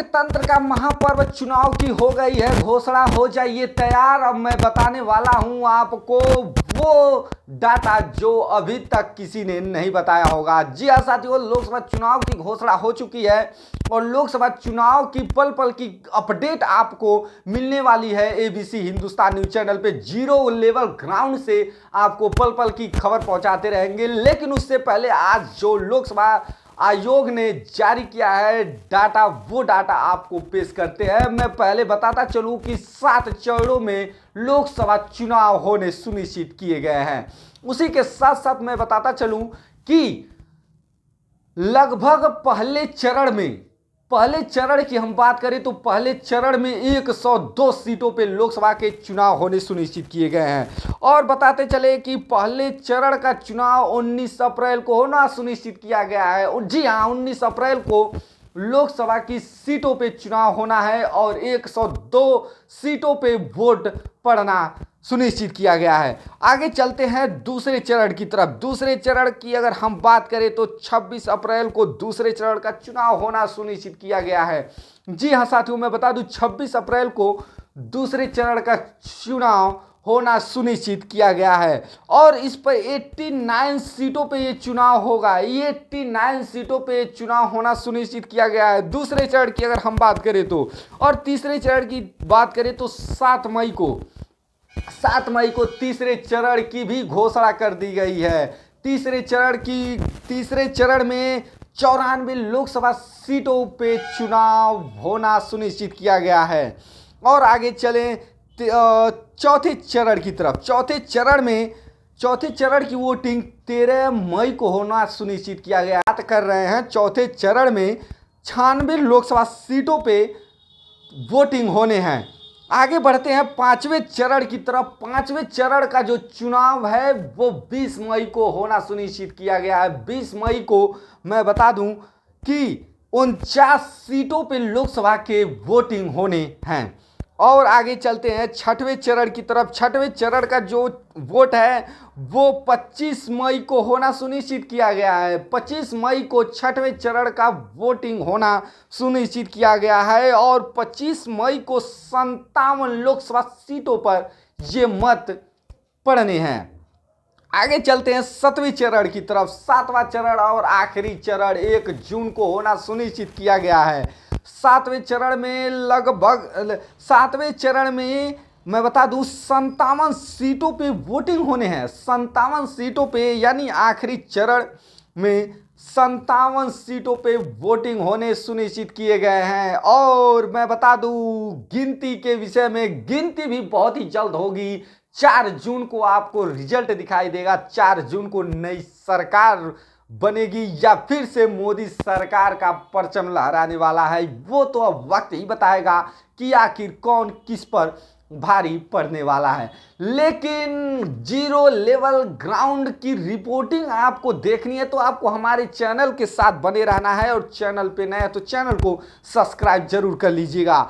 लोकतंत्र का महापर्व चुनाव की हो गई है घोषणा। हो जाइए तैयार। अब मैं बताने वाला हूं आपको वो डाटा जो अभी तक किसी ने नहीं बताया होगा। जी हाँ साथियों, लोकसभा चुनाव की घोषणा हो चुकी है और लोकसभा चुनाव की पल पल की अपडेट आपको मिलने वाली है एबीसी हिंदुस्तान न्यूज चैनल पे। जीरो लेवल ग्राउंड से आपको पल पल की खबर पहुंचाते रहेंगे। लेकिन उससे पहले आज जो लोकसभा आयोग ने जारी किया है डाटा, वो डाटा आपको पेश करते हैं। मैं पहले बताता चलूं कि 7 चरणों में लोकसभा चुनाव होने सुनिश्चित किए गए हैं। उसी के साथ साथ मैं बताता चलूं कि लगभग पहले चरण की हम बात करें तो पहले चरण में 102 सीटों पे लोकसभा के चुनाव होने सुनिश्चित किए गए हैं। और बताते चले कि पहले चरण का चुनाव 19 अप्रैल को होना सुनिश्चित किया गया है। जी हाँ, 19 अप्रैल को लोकसभा की सीटों पे चुनाव होना है और 102 सीटों पे वोट पड़ना सुनिश्चित किया गया है। आगे चलते हैं दूसरे चरण की तरफ। दूसरे चरण की अगर हम बात करें तो 26 अप्रैल को दूसरे चरण का चुनाव होना सुनिश्चित किया गया है। जी हाँ साथियों, मैं बता दूं 26 अप्रैल को दूसरे चरण का चुनाव होना सुनिश्चित किया गया है और इस पर 89 सीटों पे ये चुनाव होगा। 89 सीटों पे चुनाव होना सुनिश्चित किया गया है दूसरे चरण की अगर हम बात करें तो। और तीसरे चरण की बात करें तो 7 मई को तीसरे चरण की भी घोषणा कर दी गई है। तीसरे चरण में 94 लोकसभा सीटों पे चुनाव होना सुनिश्चित किया गया है। और आगे चलें चौथे चरण की तरफ। चौथे चरण की वोटिंग 13 मई को होना सुनिश्चित किया गया। बात कर रहे हैं चौथे चरण में 96 लोकसभा सीटों पे वोटिंग होने हैं। आगे बढ़ते हैं पांचवें चरण की तरफ। पांचवें चरण का जो चुनाव है वो 20 मई को होना सुनिश्चित किया गया है। 20 मई को मैं बता दूं कि 49 सीटों पे लोकसभा के वोटिंग होने हैं। और आगे चलते हैं छठवें चरण की तरफ। छठवें चरण का जो वोट है वो 25 मई को होना सुनिश्चित किया गया है। 25 मई को छठवें चरण का वोटिंग होना सुनिश्चित किया गया है और 25 मई को 57 लोकसभा सीटों पर ये मत पड़ने हैं। आगे चलते हैं 7वें चरण की तरफ। 7वां चरण और आखिरी चरण 1 जून को होना सुनिश्चित किया गया है। 7वें चरण में मैं बता दूं 57 सीटों पे वोटिंग होने हैं। 57 सीटों पे, यानी आखिरी चरण में 57 सीटों पे वोटिंग होने सुनिश्चित किए गए हैं। और मैं बता दूं गिनती के विषय में, गिनती भी बहुत ही जल्द होगी। 4 जून को आपको रिजल्ट दिखाई देगा। 4 जून को नई सरकार बनेगी या फिर से मोदी सरकार का परचम लहराने वाला है, वो तो अब वक्त ही बताएगा कि आखिर कौन किस पर भारी पड़ने वाला है। लेकिन जीरो लेवल ग्राउंड की रिपोर्टिंग आपको देखनी है तो आपको हमारे चैनल के साथ बने रहना है और चैनल पे नए तो चैनल को सब्सक्राइब जरूर कर लीजिएगा।